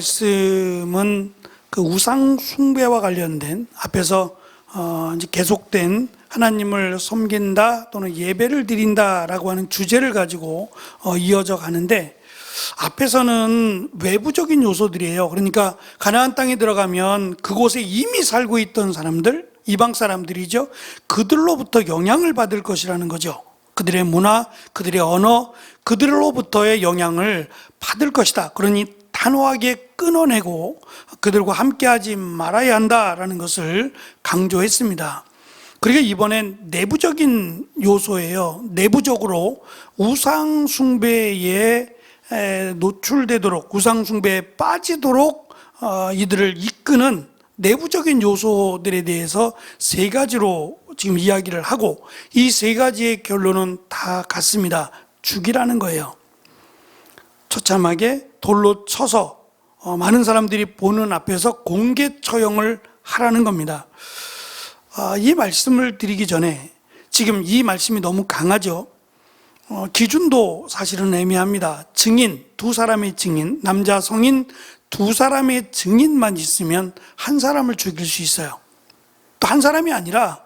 말씀은 그 우상 숭배와 관련된 앞에서 이제 계속된 하나님을 섬긴다 또는 예배를 드린다라고 하는 주제를 가지고 이어져 가는데, 앞에서는 외부적인 요소들이에요. 그러니까 가나안 땅에 들어가면 그곳에 이미 살고 있던 사람들, 이방 사람들이죠. 그들로부터 영향을 받을 것이라는 거죠. 그들의 문화, 그들의 언어, 그들로부터의 영향을 받을 것이다. 그러니 단호하게 끊어내고 그들과 함께하지 말아야 한다라는 것을 강조했습니다. 그리고 이번엔 내부적인 요소예요. 내부적으로 우상 숭배에 노출되도록, 우상 숭배에 빠지도록 이들을 이끄는 내부적인 요소들에 대해서 세 가지로 지금 이야기를 하고, 이 세 가지의 결론은 다 같습니다. 죽이라는 거예요. 처참하게 돌로 쳐서 많은 사람들이 보는 앞에서 공개 처형을 하라는 겁니다. 이 말씀을 드리기 전에, 지금 이 말씀이 너무 강하죠. 기준도 사실은 애매합니다. 증인, 두 사람의 증인, 남자 성인 두 사람의 증인만 있으면 한 사람을 죽일 수 있어요. 또 한 사람이 아니라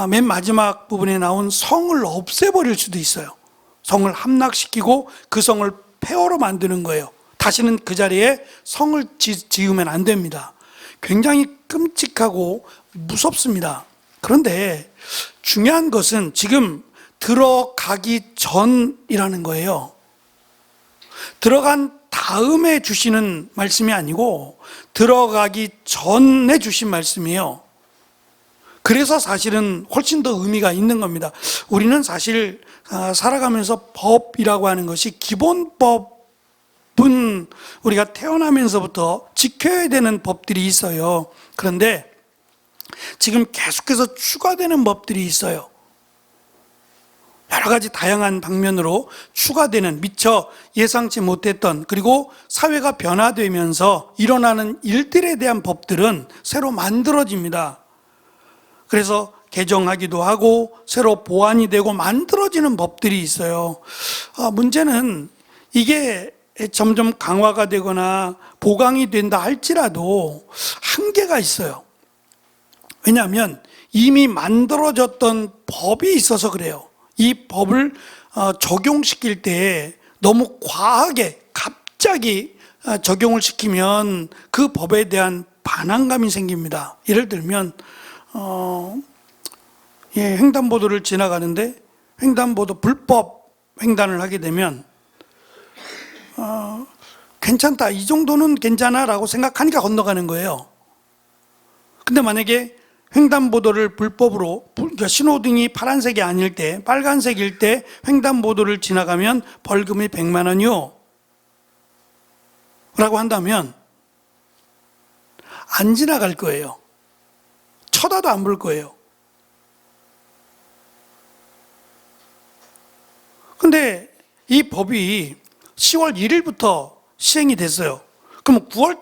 맨 마지막 부분에 나온 성을 없애버릴 수도 있어요. 성을 함락시키고 그 성을 폐허로 만드는 거예요. 다시는 그 자리에 성을 지으면 안 됩니다. 굉장히 끔찍하고 무섭습니다. 그런데 중요한 것은 지금 들어가기 전이라는 거예요. 들어간 다음에 주시는 말씀이 아니고 들어가기 전에 주신 말씀이에요. 그래서 사실은 훨씬 더 의미가 있는 겁니다. 우리는 사실 살아가면서 법이라고 하는 것이, 기본법은 우리가 태어나면서부터 지켜야 되는 법들이 있어요. 그런데 지금 계속해서 추가되는 법들이 있어요. 여러 가지 다양한 방면으로 추가되는, 미처 예상치 못했던, 그리고 사회가 변화되면서 일어나는 일들에 대한 법들은 새로 만들어집니다. 그래서 개정하기도 하고 새로 보완이 되고 만들어지는 법들이 있어요. 문제는 이게 점점 강화가 되거나 보강이 된다 할지라도 한계가 있어요. 왜냐하면 이미 만들어졌던 법이 있어서 그래요. 이 법을 적용시킬 때 너무 과하게 갑자기 적용을 시키면 그 법에 대한 반항감이 생깁니다. 예를 들면 횡단보도를 지나가는데 횡단보도 불법 횡단을 하게 되면 괜찮다, 이 정도는 괜찮아 라고 생각하니까 건너가는 거예요. 근데 만약에 횡단보도를 불법으로, 그러니까 신호등이 파란색이 아닐 때, 빨간색일 때 횡단보도를 지나가면 벌금이 100만 원이요 라고 한다면 안 지나갈 거예요. 쳐다도 안 볼 거예요. 근데 이 법이 10월 1일부터 시행이 됐어요. 그럼 9월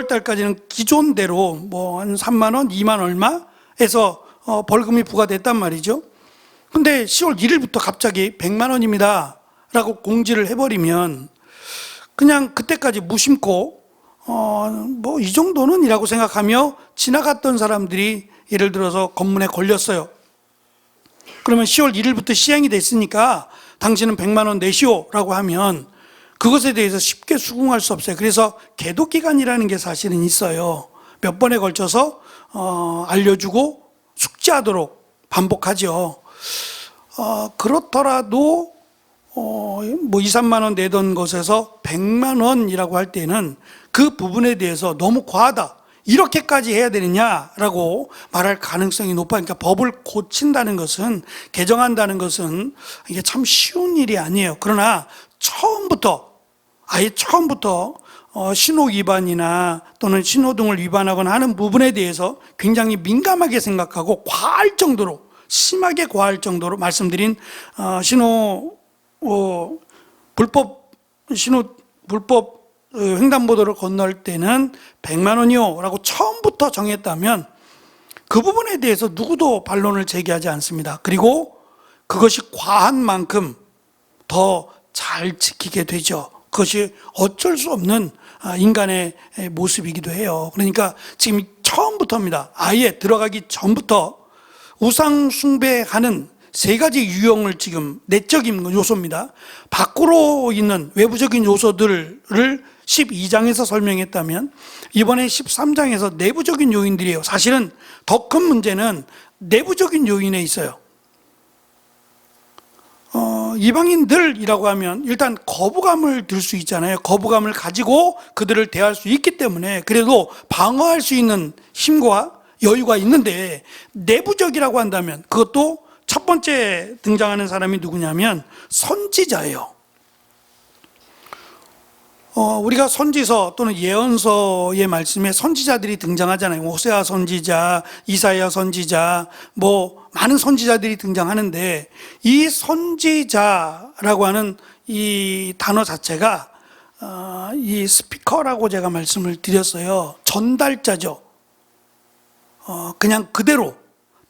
달까지는 기존대로 뭐 한 3만 원, 2만 얼마에서 벌금이 부과됐단 말이죠. 근데 10월 1일부터 갑자기 100만 원입니다 라고 공지를 해버리면 그냥 그때까지 무심코 뭐 이 정도는 이라고 생각하며 지나갔던 사람들이, 예를 들어서 검문에 걸렸어요. 그러면 10월 1일부터 시행이 됐으니까 당신은 100만 원 내시오 라고 하면 그것에 대해서 쉽게 수긍할 수 없어요. 그래서 계도기간이라는 게 사실은 있어요. 몇 번에 걸쳐서 알려주고 숙지하도록 반복하죠. 그렇더라도 뭐 2, 3만 원 내던 것에서 100만 원이라고 할 때는 그 부분에 대해서 너무 과하다, 이렇게까지 해야 되느냐라고 말할 가능성이 높아요. 그러니까 법을 고친다는 것은, 개정한다는 것은 이게 참 쉬운 일이 아니에요. 그러나 아예 처음부터 신호 위반이나 또는 신호등을 위반하거나 하는 부분에 대해서 굉장히 민감하게 생각하고 과할 정도로, 심하게 과할 정도로 말씀드린 불법 횡단보도를 건널 때는 100만 원이요 라고 처음부터 정했다면 그 부분에 대해서 누구도 반론을 제기하지 않습니다. 그리고 그것이 과한 만큼 더 잘 지키게 되죠. 그것이 어쩔 수 없는 인간의 모습이기도 해요. 그러니까 지금 처음부터입니다. 아예 들어가기 전부터 우상 숭배하는 세 가지 유형을 지금 내적인 요소입니다. 밖으로 있는 외부적인 요소들을 12장에서 설명했다면 이번에 13장에서 내부적인 요인들이에요. 사실은 더 큰 문제는 내부적인 요인에 있어요. 이방인들이라고 하면 일단 거부감을 들 수 있잖아요. 거부감을 가지고 그들을 대할 수 있기 때문에 그래도 방어할 수 있는 힘과 여유가 있는데, 내부적이라고 한다면 그것도 첫 번째 등장하는 사람이 누구냐면 선지자예요. 우리가 선지서 또는 예언서의 말씀에 선지자들이 등장하잖아요. 호세아 선지자, 이사야 선지자, 많은 선지자들이 등장하는데, 이 선지자라고 하는 이 단어 자체가 이 스피커라고 제가 말씀을 드렸어요. 전달자죠. 그냥 그대로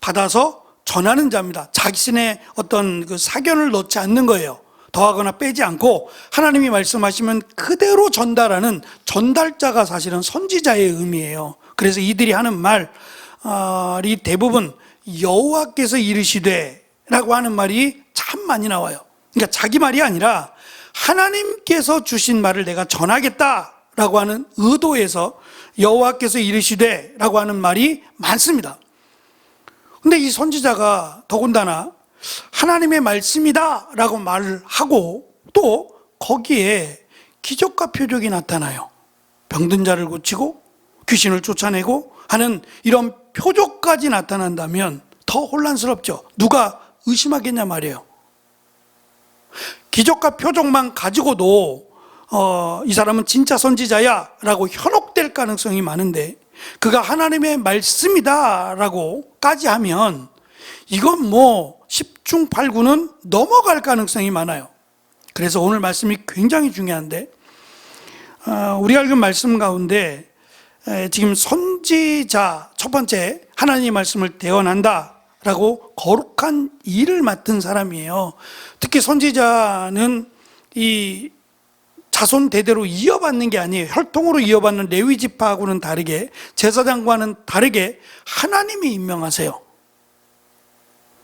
받아서 전하는 자입니다. 자신의 어떤 그 사견을 넣지 않는 거예요. 더하거나 빼지 않고 하나님이 말씀하시면 그대로 전달하는 전달자가 사실은 선지자의 의미예요. 그래서 이들이 하는 말이 대부분 여호와께서 이르시되 라고 하는 말이 참 많이 나와요. 그러니까 자기 말이 아니라 하나님께서 주신 말을 내가 전하겠다라고 하는 의도에서 여호와께서 이르시되 라고 하는 말이 많습니다. 근데 이 선지자가 더군다나 하나님의 말씀이다 라고 말을 하고 또 거기에 기적과 표적이 나타나요. 병든 자를 고치고 귀신을 쫓아내고 하는 이런 표적까지 나타난다면 더 혼란스럽죠. 누가 의심하겠냐 말이에요. 기적과 표적만 가지고도 이 사람은 진짜 선지자야 라고 현혹될 가능성이 많은데, 그가 하나님의 말씀이다 라고까지 하면 이건 10중 8구는 넘어갈 가능성이 많아요. 그래서 오늘 말씀이 굉장히 중요한데, 우리가 읽은 말씀 가운데 지금 선지자 첫 번째 하나님의 말씀을 대언한다 라고 거룩한 일을 맡은 사람이에요. 특히 선지자는 이 자손 대대로 이어받는 게 아니에요. 혈통으로 이어받는 레위 지파하고는 다르게, 제사장과는 다르게 하나님이 임명하세요.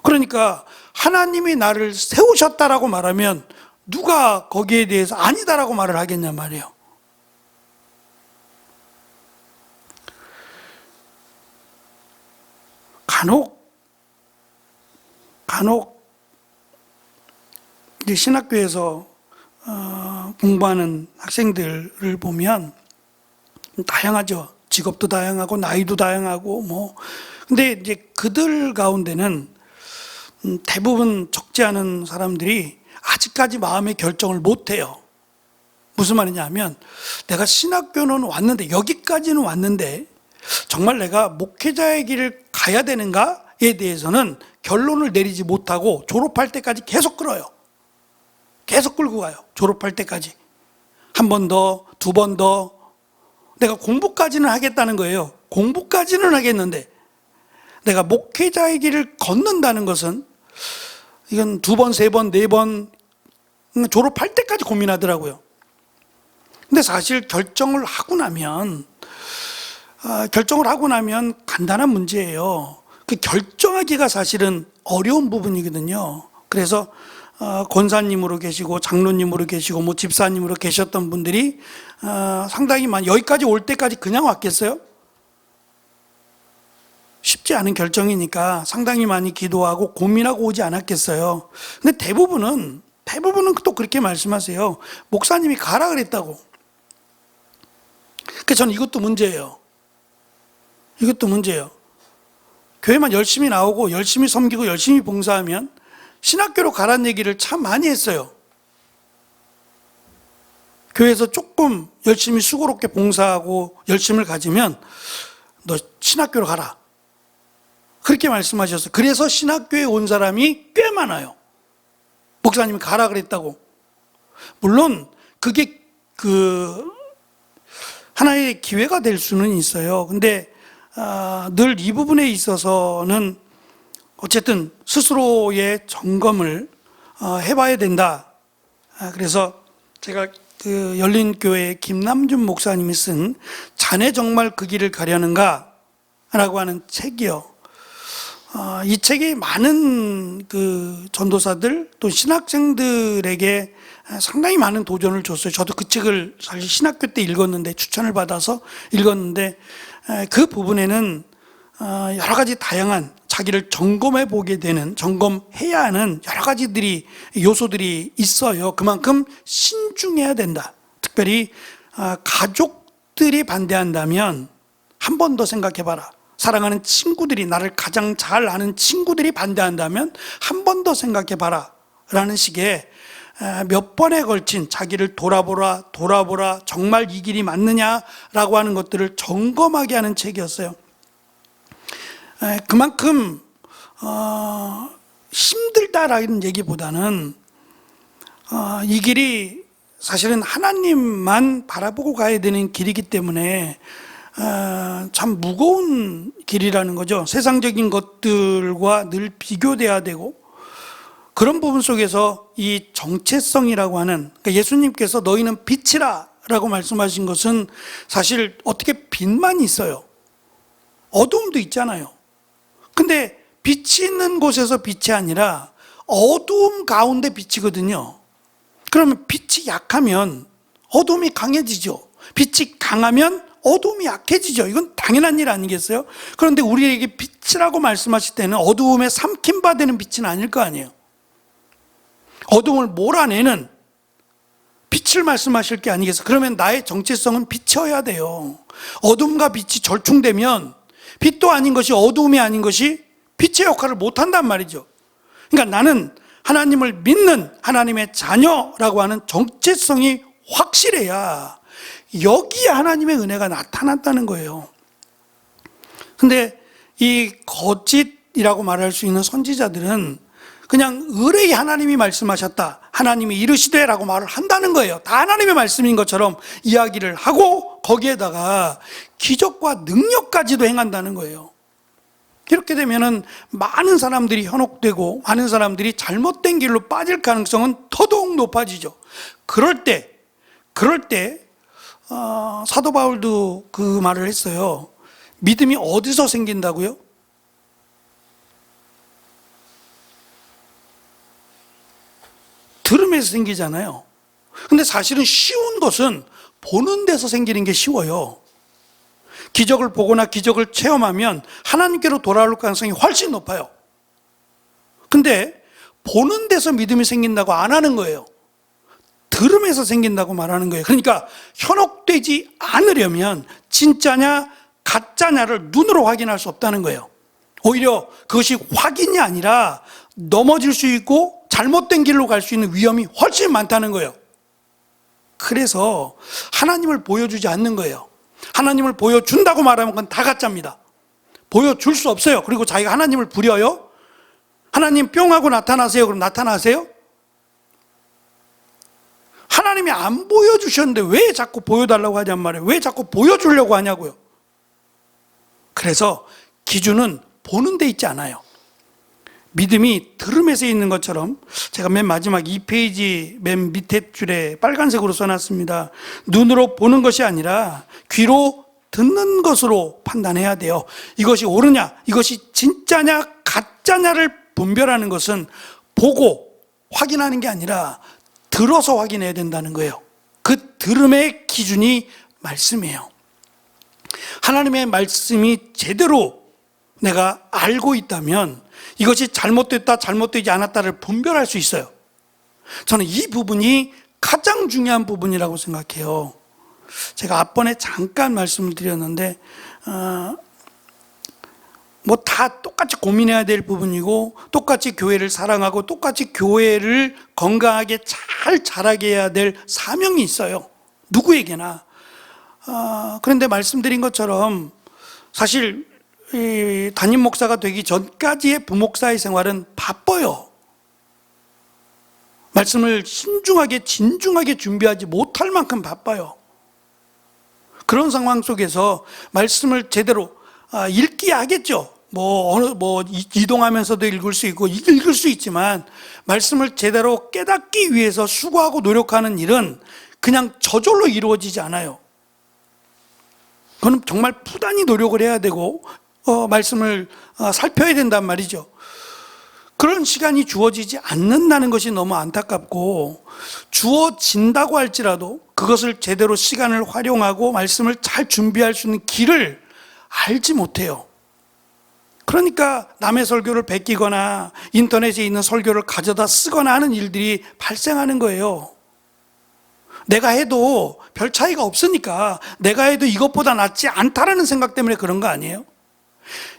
그러니까 하나님이 나를 세우셨다라고 말하면 누가 거기에 대해서 아니다라고 말을 하겠냐 말이에요. 간혹 이제 신학교에서 공부하는 학생들을 보면 다양하죠. 직업도 다양하고 나이도 다양하고 근데 이제 그들 가운데는 대부분 적지 않은 사람들이 아직까지 마음의 결정을 못 해요. 무슨 말이냐 하면, 내가 신학교는 왔는데, 여기까지는 왔는데 정말 내가 목회자의 길을 가야 되는가에 대해서는 결론을 내리지 못하고 졸업할 때까지 계속 끌어요. 계속 끌고 가요. 졸업할 때까지. 한 번 더, 두 번 더. 내가 공부까지는 하겠다는 거예요. 공부까지는 하겠는데 내가 목회자의 길을 걷는다는 것은 이건 두 번, 세 번, 네 번 졸업할 때까지 고민하더라고요. 근데 사실 결정을 하고 나면 간단한 문제예요. 그 결정하기가 사실은 어려운 부분이거든요. 그래서 권사님으로 계시고 장로님으로 계시고 집사님으로 계셨던 분들이 상당히 많이, 여기까지 올 때까지 그냥 왔겠어요? 쉽지 않은 결정이니까 상당히 많이 기도하고 고민하고 오지 않았겠어요. 근데 대부분은 또 그렇게 말씀하세요. 목사님이 가라 그랬다고. 그래서 저는 이것도 문제예요. 교회만 열심히 나오고 열심히 섬기고 열심히 봉사하면 신학교로 가라는 얘기를 참 많이 했어요. 교회에서 조금 열심히 수고롭게 봉사하고 열심을 가지면 너 신학교로 가라, 그렇게 말씀하셨어요. 그래서 신학교에 온 사람이 꽤 많아요. 목사님이 가라 그랬다고. 물론 그게 하나의 기회가 될 수는 있어요. 근데 늘 이 부분에 있어서는 어쨌든 스스로의 점검을 해봐야 된다. 그래서 제가 그 열린교회 김남준 목사님이 쓴 자네 정말 그 길을 가려는가? 라고 하는 책이요. 이 책이 많은 그 전도사들 또 신학생들에게 상당히 많은 도전을 줬어요. 저도 그 책을 사실 신학교 때 읽었는데, 추천을 받아서 읽었는데, 그 부분에는 여러 가지 다양한 자기를 점검해 보게 되는, 점검해야 하는 여러 가지들이, 요소들이 있어요. 그만큼 신중해야 된다. 특별히 가족들이 반대한다면 한 번 더 생각해 봐라. 사랑하는 친구들이, 나를 가장 잘 아는 친구들이 반대한다면 한 번 더 생각해 봐라 라는 식의 몇 번에 걸친 자기를 돌아보라, 정말 이 길이 맞느냐라고 하는 것들을 점검하게 하는 책이었어요. 그만큼 힘들다라는 얘기보다는 이 길이 사실은 하나님만 바라보고 가야 되는 길이기 때문에 참 무거운 길이라는 거죠. 세상적인 것들과 늘 비교돼야 되고, 그런 부분 속에서 이 정체성이라고 하는, 그러니까 예수님께서 너희는 빛이라 라고 말씀하신 것은 사실 어떻게 빛만 있어요. 어두움도 있잖아요. 근데 빛이 있는 곳에서 빛이 아니라 어두움 가운데 빛이거든요. 그러면 빛이 약하면 어두움이 강해지죠. 빛이 강하면 어두움이 약해지죠. 이건 당연한 일 아니겠어요? 그런데 우리에게 빛이라고 말씀하실 때는 어두움에 삼킨 바 되는 빛은 아닐 거 아니에요. 어두움을 몰아내는 빛을 말씀하실 게 아니겠어요? 그러면 나의 정체성은 빛이어야 돼요. 어둠과 빛이 절충되면 빛도 아닌 것이, 어두움이 아닌 것이 빛의 역할을 못한단 말이죠. 그러니까 나는 하나님을 믿는 하나님의 자녀라고 하는 정체성이 확실해야 여기에 하나님의 은혜가 나타났다는 거예요. 근데 이 거짓이라고 말할 수 있는 선지자들은 그냥 의뢰의 하나님이 말씀하셨다, 하나님이 이르시되 라고 말을 한다는 거예요. 다 하나님의 말씀인 것처럼 이야기를 하고 거기에다가 기적과 능력까지도 행한다는 거예요. 이렇게 되면은 많은 사람들이 현혹되고 많은 사람들이 잘못된 길로 빠질 가능성은 더더욱 높아지죠. 그럴 때 사도 바울도 그 말을 했어요. 믿음이 어디서 생긴다고요? 들음에서 생기잖아요. 근데 사실은 쉬운 것은 보는 데서 생기는 게 쉬워요. 기적을 보거나 기적을 체험하면 하나님께로 돌아올 가능성이 훨씬 높아요. 근데 보는 데서 믿음이 생긴다고 안 하는 거예요. 들음에서 생긴다고 말하는 거예요. 그러니까 현혹되지 않으려면 진짜냐 가짜냐를 눈으로 확인할 수 없다는 거예요. 오히려 그것이 확인이 아니라 넘어질 수 있고 잘못된 길로 갈 수 있는 위험이 훨씬 많다는 거예요. 그래서 하나님을 보여주지 않는 거예요. 하나님을 보여준다고 말하면 그건 다 가짜입니다. 보여줄 수 없어요. 그리고 자기가 하나님을 부려요? 하나님 뿅 하고 나타나세요. 그럼 나타나세요? 하나님이 안 보여주셨는데 왜 자꾸 보여달라고 하냔 말이에요. 왜 자꾸 보여주려고 하냐고요. 그래서 기준은 보는 데 있지 않아요. 믿음이 들음에서 있는 것처럼, 제가 맨 마지막 2페이지 맨 밑에 줄에 빨간색으로 써놨습니다. 눈으로 보는 것이 아니라 귀로 듣는 것으로 판단해야 돼요. 이것이 옳으냐, 이것이 진짜냐 가짜냐를 분별하는 것은 보고 확인하는 게 아니라 들어서 확인해야 된다는 거예요. 그 들음의 기준이 말씀이에요. 하나님의 말씀이 제대로 내가 알고 있다면 이것이 잘못됐다, 잘못되지 않았다를 분별할 수 있어요. 저는 이 부분이 가장 중요한 부분이라고 생각해요. 제가 앞번에 잠깐 말씀을 드렸는데 뭐 다 똑같이 고민해야 될 부분이고, 똑같이 교회를 사랑하고 똑같이 교회를 건강하게 잘 자라게 해야 될 사명이 있어요. 누구에게나. 그런데 말씀드린 것처럼 사실 담임 목사가 되기 전까지의 부목사의 생활은 바빠요. 말씀을 신중하게 진중하게 준비하지 못할 만큼 바빠요. 그런 상황 속에서 말씀을 제대로 읽기 하겠죠. 이동하면서도 읽을 수 있고 읽을 수 있지만 말씀을 제대로 깨닫기 위해서 수고하고 노력하는 일은 그냥 저절로 이루어지지 않아요. 그건 정말 부단히 노력을 해야 되고 말씀을 살펴야 된단 말이죠. 그런 시간이 주어지지 않는다는 것이 너무 안타깝고, 주어진다고 할지라도 그것을 제대로 시간을 활용하고 말씀을 잘 준비할 수 있는 길을 알지 못해요. 그러니까 남의 설교를 베끼거나 인터넷에 있는 설교를 가져다 쓰거나 하는 일들이 발생하는 거예요. 내가 해도 별 차이가 없으니까, 내가 해도 이것보다 낫지 않다라는 생각 때문에 그런 거 아니에요?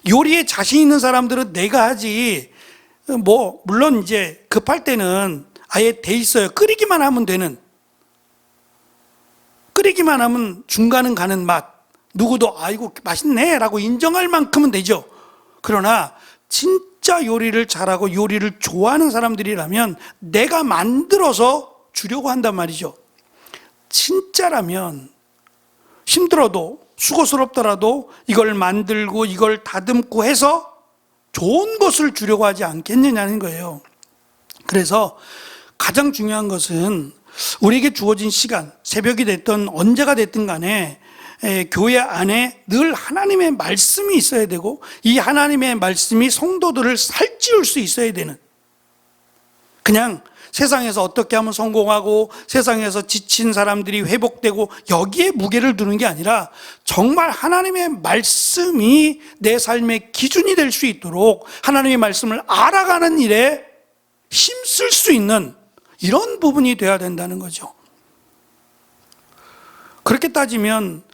요리에 자신 있는 사람들은 내가 하지, 물론 이제 급할 때는 아예 돼 있어요. 끓이기만 하면 되는, 끓이기만 하면 중간은 가는 맛, 누구도 아이고 맛있네 라고 인정할 만큼은 되죠. 그러나 진짜 요리를 잘하고 요리를 좋아하는 사람들이라면 내가 만들어서 주려고 한단 말이죠. 진짜라면 힘들어도 수고스럽더라도 이걸 만들고 이걸 다듬고 해서 좋은 것을 주려고 하지 않겠느냐는 거예요. 그래서 가장 중요한 것은 우리에게 주어진 시간, 새벽이 됐든 언제가 됐든 간에 교회 안에 늘 하나님의 말씀이 있어야 되고, 이 하나님의 말씀이 성도들을 살찌울 수 있어야 되는, 그냥 세상에서 어떻게 하면 성공하고 세상에서 지친 사람들이 회복되고 여기에 무게를 두는 게 아니라 정말 하나님의 말씀이 내 삶의 기준이 될 수 있도록 하나님의 말씀을 알아가는 일에 힘쓸 수 있는 이런 부분이 되어야 된다는 거죠. 그렇게 따지면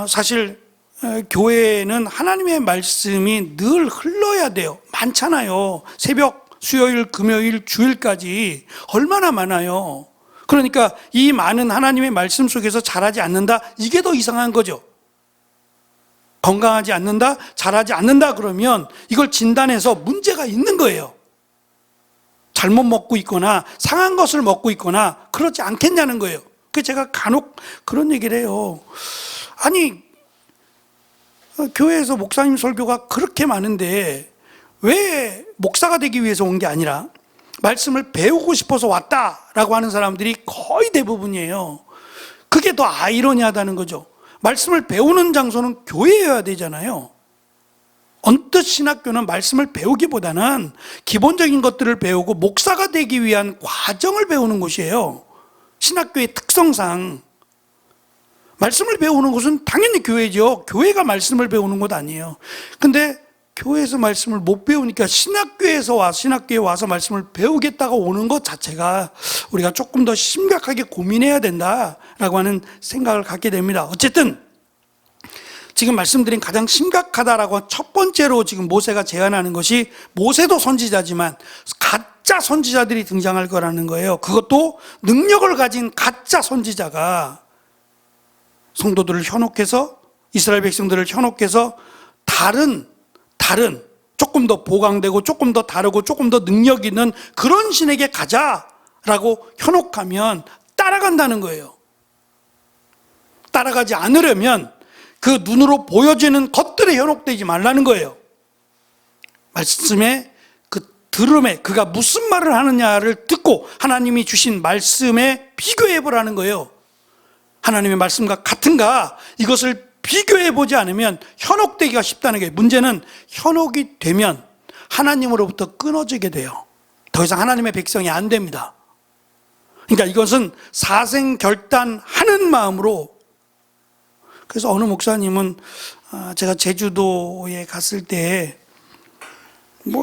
사실 교회에는 하나님의 말씀이 늘 흘러야 돼요. 많잖아요. 새벽, 수요일, 금요일, 주일까지 얼마나 많아요. 그러니까 이 많은 하나님의 말씀 속에서 자라지 않는다, 이게 더 이상한 거죠. 건강하지 않는다, 자라지 않는다 그러면 이걸 진단해서 문제가 있는 거예요. 잘못 먹고 있거나 상한 것을 먹고 있거나 그렇지 않겠냐는 거예요. 그래서 제가 간혹 그런 얘기를 해요. 아니, 교회에서 목사님 설교가 그렇게 많은데 왜 목사가 되기 위해서 온 게 아니라 말씀을 배우고 싶어서 왔다라고 하는 사람들이 거의 대부분이에요. 그게 더 아이러니하다는 거죠. 말씀을 배우는 장소는 교회여야 되잖아요. 언뜻 신학교는 말씀을 배우기보다는 기본적인 것들을 배우고 목사가 되기 위한 과정을 배우는 곳이에요. 신학교의 특성상 말씀을 배우는 곳은 당연히 교회죠. 교회가 말씀을 배우는 곳 아니에요. 근데 교회에서 말씀을 못 배우니까 신학교에 와서 말씀을 배우겠다고 오는 것 자체가 우리가 조금 더 심각하게 고민해야 된다라고 하는 생각을 갖게 됩니다. 어쨌든 지금 말씀드린 가장 심각하다라고 첫 번째로 지금 모세가 제안하는 것이, 모세도 선지자지만 가짜 선지자들이 등장할 거라는 거예요. 그것도 능력을 가진 가짜 선지자가 성도들을 현혹해서, 이스라엘 백성들을 현혹해서 다른 조금 더 보강되고 조금 더 다르고 조금 더 능력 있는 그런 신에게 가자라고 현혹하면 따라간다는 거예요. 따라가지 않으려면 그 눈으로 보여지는 것들에 현혹되지 말라는 거예요. 말씀에 그 들음에 그가 무슨 말을 하느냐를 듣고 하나님이 주신 말씀에 비교해 보라는 거예요. 하나님의 말씀과 같은가, 이것을 비교해보지 않으면 현혹되기가 쉽다는 게, 문제는 현혹이 되면 하나님으로부터 끊어지게 돼요. 더 이상 하나님의 백성이 안 됩니다. 그러니까 이것은 사생결단하는 마음으로. 그래서 어느 목사님은 제가 제주도에 갔을 때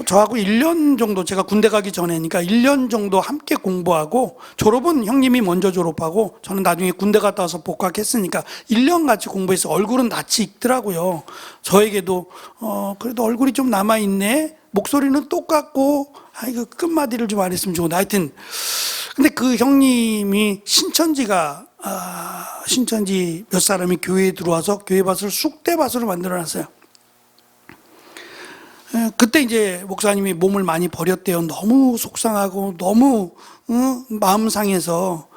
저하고 1년 정도, 제가 군대 가기 전에니까 1년 정도 함께 공부하고, 졸업은 형님이 먼저 졸업하고 저는 나중에 군대 갔다 와서 복학했으니까 1년 같이 공부해서 얼굴은 낯이 익더라고요. 저에게도 그래도 얼굴이 좀 남아있네, 목소리는 똑같고, 이거 끝마디를 좀 안 했으면 좋은데, 하여튼 근데 그 형님이 신천지 몇 사람이 교회에 들어와서 교회밭을 쑥대밭으로 만들어놨어요. 그때 이제 목사님이 몸을 많이 버렸대요. 너무 속상하고 너무 마음 상해서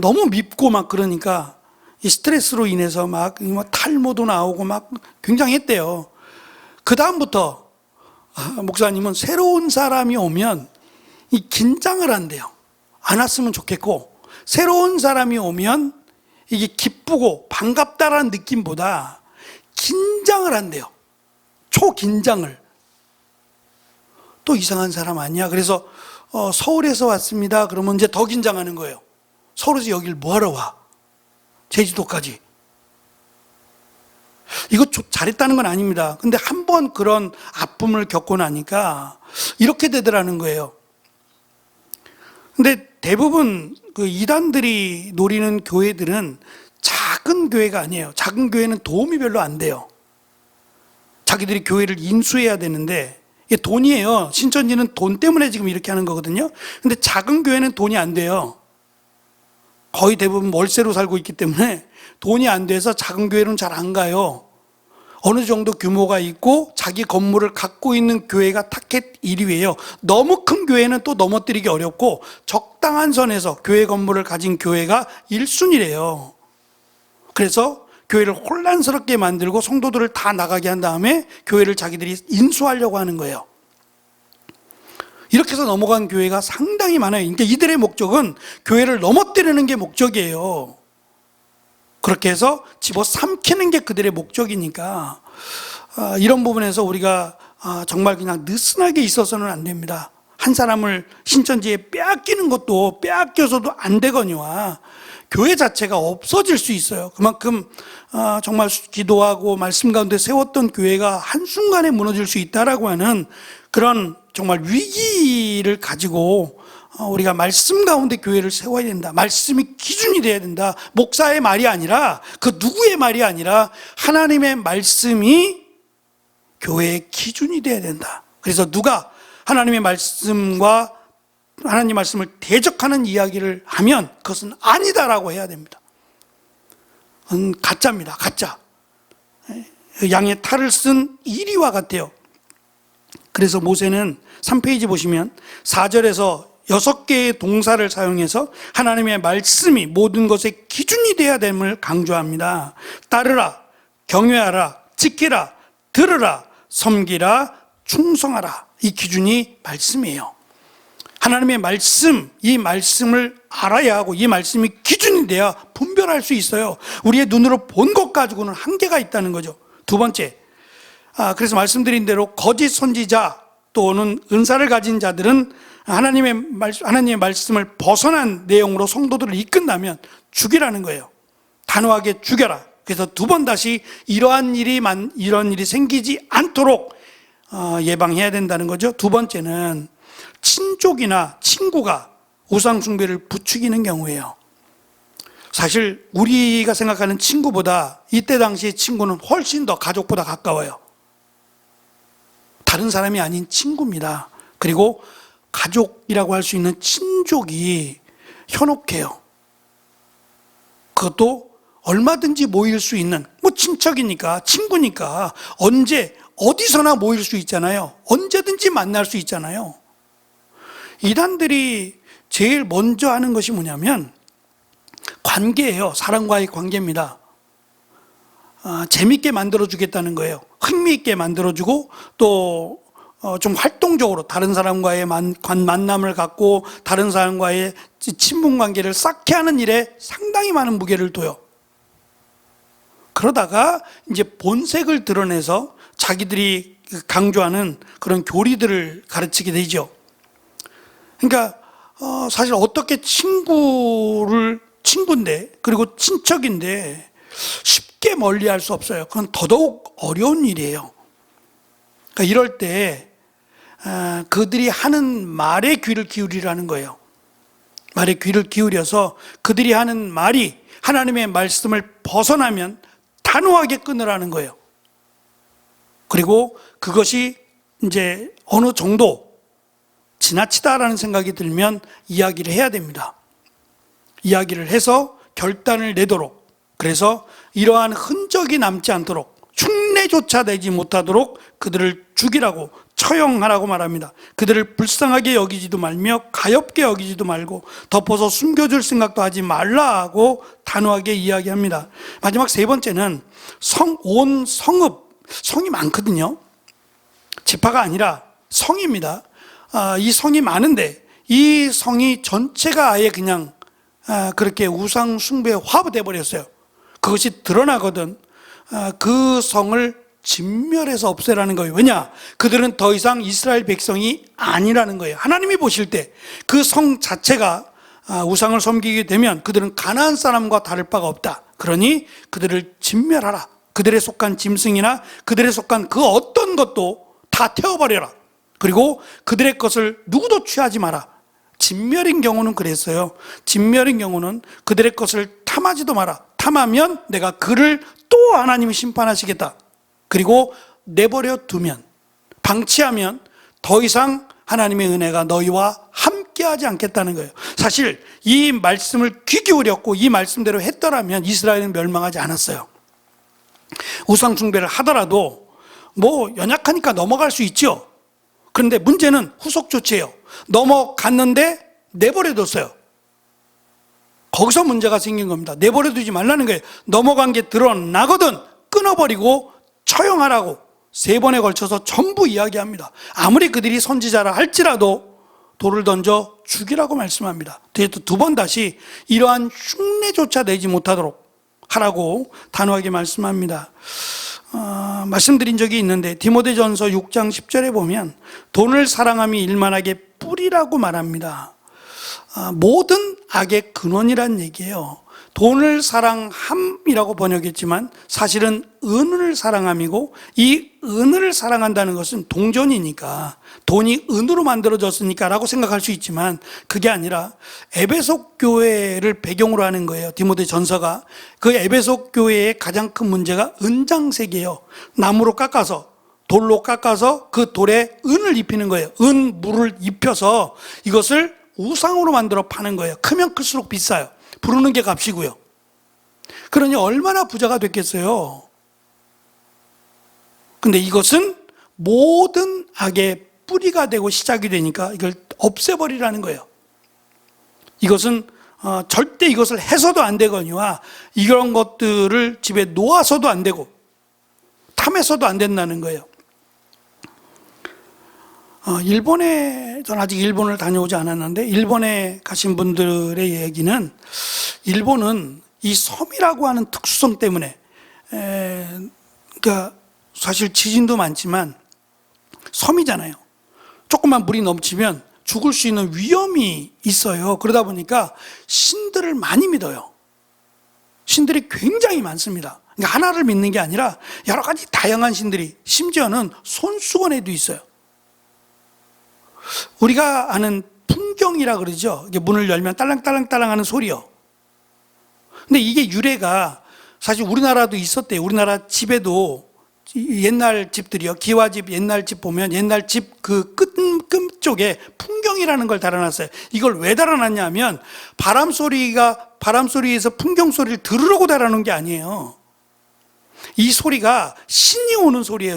너무 밉고 막 그러니까 이 스트레스로 인해서 막 탈모도 나오고 막 굉장했대요. 그 다음부터 목사님은 새로운 사람이 오면 이 긴장을 한대요. 안 왔으면 좋겠고, 새로운 사람이 오면 이게 기쁘고 반갑다라는 느낌보다 긴장을 한대요. 초긴장을. 또 이상한 사람 아니야? 그래서 서울에서 왔습니다. 그러면 이제 더 긴장하는 거예요. 서울에서 여길 뭐하러 와? 제주도까지. 이거 잘했다는 건 아닙니다. 근데 한 번 그런 아픔을 겪고 나니까 이렇게 되더라는 거예요. 근데 대부분 그 이단들이 노리는 교회들은 작은 교회가 아니에요. 작은 교회는 도움이 별로 안 돼요. 자기들이 교회를 인수해야 되는데 이게 돈이에요. 신천지는 돈 때문에 지금 이렇게 하는 거거든요. 근데 작은 교회는 돈이 안 돼요. 거의 대부분 월세로 살고 있기 때문에 돈이 안 돼서 작은 교회는 잘 안 가요. 어느 정도 규모가 있고 자기 건물을 갖고 있는 교회가 타켓 1위예요. 너무 큰 교회는 또 넘어뜨리기 어렵고 적당한 선에서 교회 건물을 가진 교회가 1순위래요. 그래서 교회를 혼란스럽게 만들고 성도들을 다 나가게 한 다음에 교회를 자기들이 인수하려고 하는 거예요. 이렇게 해서 넘어간 교회가 상당히 많아요. 그러니까 이들의 목적은 교회를 넘어뜨리는 게 목적이에요. 그렇게 해서 집어삼키는 게 그들의 목적이니까 이런 부분에서 우리가 정말 그냥 느슨하게 있어서는 안 됩니다. 한 사람을 신천지에 빼앗기는 것도 빼앗겨서도 안 되거니와 교회 자체가 없어질 수 있어요. 그만큼 정말 기도하고 말씀 가운데 세웠던 교회가 한순간에 무너질 수 있다라고 하는 그런 정말 위기를 가지고 우리가 말씀 가운데 교회를 세워야 된다. 말씀이 기준이 돼야 된다. 목사의 말이 아니라 그 누구의 말이 아니라 하나님의 말씀이 교회의 기준이 돼야 된다. 그래서 누가 하나님의 말씀과 하나님 말씀을 대적하는 이야기를 하면 그것은 아니다라고 해야 됩니다. 그건 가짜입니다. 가짜. 양의 탈을 쓴 이리와 같아요. 그래서 모세는 3페이지 보시면 4절에서 6개의 동사를 사용해서 하나님의 말씀이 모든 것의 기준이 되어야 됨을 강조합니다. 따르라, 경외하라, 지키라, 들으라, 섬기라, 충성하라. 이 기준이 말씀이에요. 하나님의 말씀, 이 말씀을 알아야 하고 이 말씀이 기준이 돼야 분별할 수 있어요. 우리의 눈으로 본 것 가지고는 한계가 있다는 거죠. 두 번째, 그래서 말씀드린 대로 거짓 선지자 또는 은사를 가진 자들은 하나님의 말씀을 벗어난 내용으로 성도들을 이끈다면 죽이라는 거예요. 단호하게 죽여라. 그래서 두 번 다시 이런 일이 생기지 않도록 예방해야 된다는 거죠. 두 번째는 친족이나 친구가 우상숭배를 부추기는 경우예요. 사실 우리가 생각하는 친구보다 이때 당시의 친구는 훨씬 더 가족보다 가까워요. 다른 사람이 아닌 친구입니다. 그리고 가족이라고 할 수 있는 친족이 현혹해요. 그것도 얼마든지 모일 수 있는, 친척이니까, 친구니까 언제 어디서나 모일 수 있잖아요. 언제든지 만날 수 있잖아요. 이단들이 제일 먼저 하는 것이 뭐냐면 관계예요. 사람과의 관계입니다. 재밌게 만들어주겠다는 거예요. 흥미있게 만들어주고 또 좀 활동적으로 다른 사람과의 만남을 갖고 다른 사람과의 친분 관계를 쌓게 하는 일에 상당히 많은 무게를 둬요. 그러다가 이제 본색을 드러내서 자기들이 강조하는 그런 교리들을 가르치게 되죠. 그러니까 사실 어떻게 친구인데 그리고 친척인데 쉽게 멀리할 수 없어요. 그건 더더욱 어려운 일이에요. 그러니까 이럴 때 그들이 하는 말에 귀를 기울이라는 거예요. 말에 귀를 기울여서 그들이 하는 말이 하나님의 말씀을 벗어나면 단호하게 끊으라는 거예요. 그리고 그것이 이제 어느 정도 지나치다라는 생각이 들면 이야기를 해야 됩니다. 이야기를 해서 결단을 내도록, 그래서 이러한 흔적이 남지 않도록, 흉내조차 내지 못하도록 그들을 죽이라고, 처형하라고 말합니다. 그들을 불쌍하게 여기지도 말며 가엾게 여기지도 말고 덮어서 숨겨줄 생각도 하지 말라 하고 단호하게 이야기합니다. 마지막 세 번째는 온 성읍, 성이 많거든요. 지파가 아니라 성입니다. 이 성이 많은데 이 성이 전체가 아예 그냥 그렇게 우상 숭배에 화합돼 버렸어요. 그것이 드러나거든 그 성을 진멸해서 없애라는 거예요. 왜냐? 그들은 더 이상 이스라엘 백성이 아니라는 거예요. 하나님이 보실 때 그 성 자체가 우상을 섬기게 되면 그들은 가나안 사람과 다를 바가 없다. 그러니 그들을 진멸하라. 그들에 속한 짐승이나 그들에 속한 그 어떤 것도 다 태워버려라. 그리고 그들의 것을 누구도 취하지 마라. 진멸인 경우는 그랬어요. 진멸인 경우는 그들의 것을 탐하지도 마라. 탐하면 내가 그를 또 하나님이 심판하시겠다. 그리고 내버려 두면, 방치하면 더 이상 하나님의 은혜가 너희와 함께하지 않겠다는 거예요. 사실 이 말씀을 귀 기울였고 이 말씀대로 했더라면 이스라엘은 멸망하지 않았어요. 우상 숭배를 하더라도 뭐 연약하니까 넘어갈 수 있죠. 그런데 문제는 후속 조치예요. 넘어갔는데 내버려뒀어요. 거기서 문제가 생긴 겁니다. 내버려두지 말라는 거예요. 넘어간 게 드러나거든 끊어버리고 처형하라고 3번에 걸쳐서 전부 이야기합니다. 아무리 그들이 선지자라 할지라도 돌을 던져 죽이라고 말씀합니다. 뒤에 또 2번 다시 이러한 흉내조차 내지 못하도록 하라고 단호하게 말씀합니다. 말씀드린 적이 있는데 디모데전서 6장 10절에 보면 돈을 사랑함이 일만하게 뿌리라고 말합니다. 모든 악의 근원이란 얘기예요. 돈을 사랑함이라고 번역했지만 사실은 은을 사랑함이고 이 은을 사랑한다는 것은 동전이니까 돈이 은으로 만들어졌으니까 라고 생각할 수 있지만 그게 아니라 에베소 교회를 배경으로 하는 거예요. 디모데 전서가. 그 에베소 교회의 가장 큰 문제가 은장색이에요. 나무로 깎아서 돌로 깎아서 그 돌에 은을 입히는 거예요. 은물을 입혀서 이것을 우상으로 만들어 파는 거예요. 크면 클수록 비싸요. 부르는 게 값이고요. 그러니 얼마나 부자가 됐겠어요. 근데 이것은 모든 악의 뿌리가 되고 시작이 되니까 이걸 없애버리라는 거예요. 이것은 절대 이것을 해서도 안 되거니와 이런 것들을 집에 놓아서도 안 되고 탐해서도 안 된다는 거예요. 일본에, 저는 아직 일본을 다녀오지 않았는데 일본에 가신 분들의 얘기는 일본은 이 섬이라고 하는 특수성 때문에 그러니까 사실 지진도 많지만 섬이잖아요. 조금만 물이 넘치면 죽을 수 있는 위험이 있어요. 그러다 보니까 신들을 많이 믿어요. 신들이 굉장히 많습니다. 그러니까 하나를 믿는 게 아니라 여러 가지 다양한 신들이, 심지어는 손수건에도 있어요. 우리가 아는 풍경이라 그러죠. 이게 문을 열면 딸랑딸랑딸랑 하는 소리요. 근데 이게 유래가 사실 우리나라도 있었대요. 우리나라 집에도 옛날 집들이요. 기와집 옛날 집 보면 옛날 집 그 끝 쪽에 풍경이라는 걸 달아놨어요. 이걸 왜 달아놨냐 하면 바람 소리에서 풍경 소리를 들으려고 달아놓은 게 아니에요. 이 소리가 신이 오는 소리예요.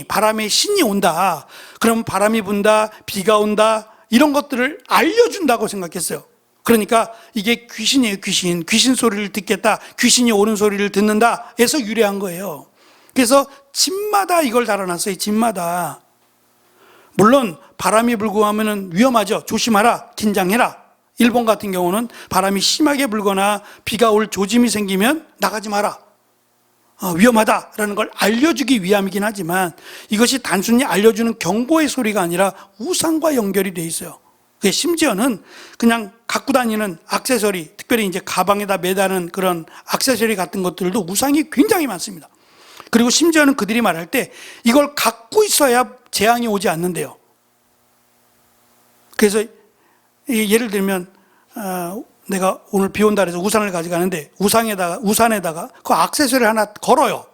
바람에 신이 온다. 그럼 바람이 분다, 비가 온다, 이런 것들을 알려준다고 생각했어요. 그러니까 이게 귀신이에요. 귀신 소리를 듣겠다, 귀신이 오는 소리를 듣는다 해서 유래한 거예요. 그래서 집마다 이걸 달아놨어요. 집마다. 물론 바람이 불고 하면은 위험하죠. 조심하라, 긴장해라. 일본 같은 경우는 바람이 심하게 불거나 비가 올 조짐이 생기면 나가지 마라, 위험하다라는 걸 알려주기 위함이긴 하지만 이것이 단순히 알려주는 경보의 소리가 아니라 우상과 연결이 돼 있어요. 심지어는 그냥 갖고 다니는 액세서리, 특별히 이제 가방에다 매다는 그런 액세서리 같은 것들도 우상이 굉장히 많습니다. 그리고 심지어는 그들이 말할 때 이걸 갖고 있어야 재앙이 오지 않는데요. 그래서 예를 들면 내가 오늘 비 온다 그래서 우산을 가져가는데 우산에다가 그 액세서리를 하나 걸어요.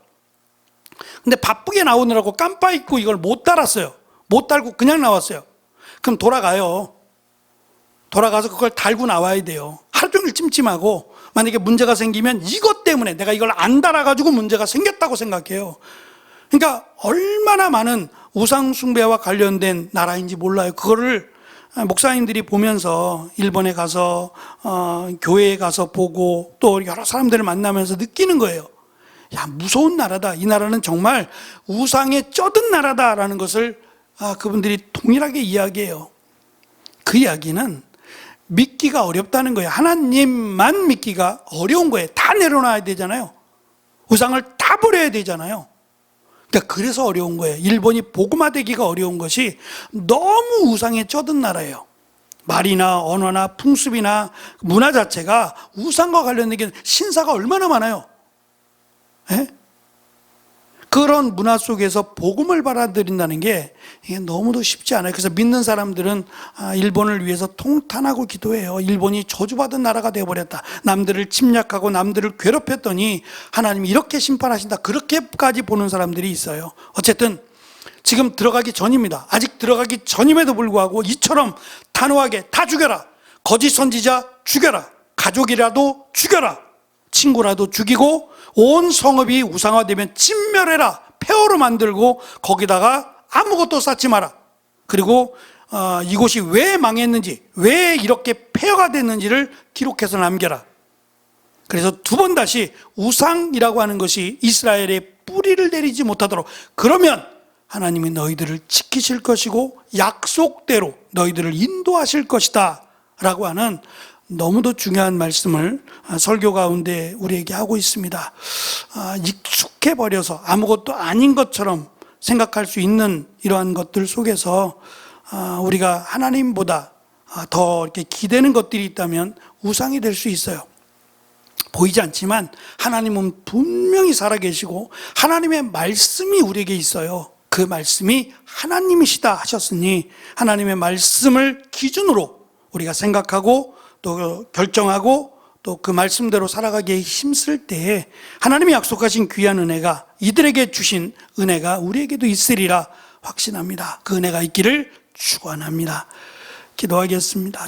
근데 바쁘게 나오느라고 깜빡 잊고 이걸 못 달았어요. 못 달고 그냥 나왔어요. 그럼 돌아가서 그걸 달고 나와야 돼요. 하루 종일 찜찜하고 만약에 문제가 생기면 이것 때문에 내가 이걸 안 달아가지고 문제가 생겼다고 생각해요. 그러니까 얼마나 많은 우상 숭배와 관련된 나라인지 몰라요. 그거를 목사님들이 보면서 일본에 가서 교회에 가서 보고 또 여러 사람들을 만나면서 느끼는 거예요. 야, 무서운 나라다. 이 나라는 정말 우상에 쩌든 나라다라는 것을 그분들이 동일하게 이야기해요. 그 이야기는 믿기가 어렵다는 거예요. 하나님만 믿기가 어려운 거예요. 다 내려놔야 되잖아요. 우상을 다 버려야 되잖아요. 그러니까 그래서 어려운 거예요. 일본이 복음화되기가 어려운 것이 너무 우상에 쩌든 나라예요. 말이나 언어나 풍습이나 문화 자체가 우상과 관련된 게 신사가 얼마나 많아요. 예? 그런 문화 속에서 복음을 받아들인다는 게 이게 너무도 쉽지 않아요. 그래서 믿는 사람들은 일본을 위해서 통탄하고 기도해요. 일본이 저주받은 나라가 되어버렸다. 남들을 침략하고 남들을 괴롭혔더니 하나님이 이렇게 심판하신다. 그렇게까지 보는 사람들이 있어요. 어쨌든 지금 들어가기 전입니다. 아직 들어가기 전임에도 불구하고 이처럼 단호하게 다 죽여라. 거짓 선지자 죽여라. 가족이라도 죽여라. 친구라도 죽이고 온 성읍이 우상화되면 진멸해라. 폐허로 만들고 거기다가 아무것도 쌓지 마라. 그리고 이곳이 왜 망했는지, 왜 이렇게 폐허가 됐는지를 기록해서 남겨라. 그래서 두 번 다시 우상이라고 하는 것이 이스라엘의 뿌리를 내리지 못하도록, 그러면 하나님이 너희들을 지키실 것이고 약속대로 너희들을 인도하실 것이다 라고 하는 너무도 중요한 말씀을 설교 가운데 우리에게 하고 있습니다. 익숙해버려서 아무것도 아닌 것처럼 생각할 수 있는 이러한 것들 속에서 우리가 하나님보다 더 이렇게 기대는 것들이 있다면 우상이 될 수 있어요. 보이지 않지만 하나님은 분명히 살아계시고 하나님의 말씀이 우리에게 있어요. 그 말씀이 하나님이시다 하셨으니 하나님의 말씀을 기준으로 우리가 생각하고 또 결정하고 또 그 말씀대로 살아가기에 힘쓸 때에 하나님이 약속하신 귀한 은혜가, 이들에게 주신 은혜가 우리에게도 있으리라 확신합니다. 그 은혜가 있기를 축원합니다. 기도하겠습니다.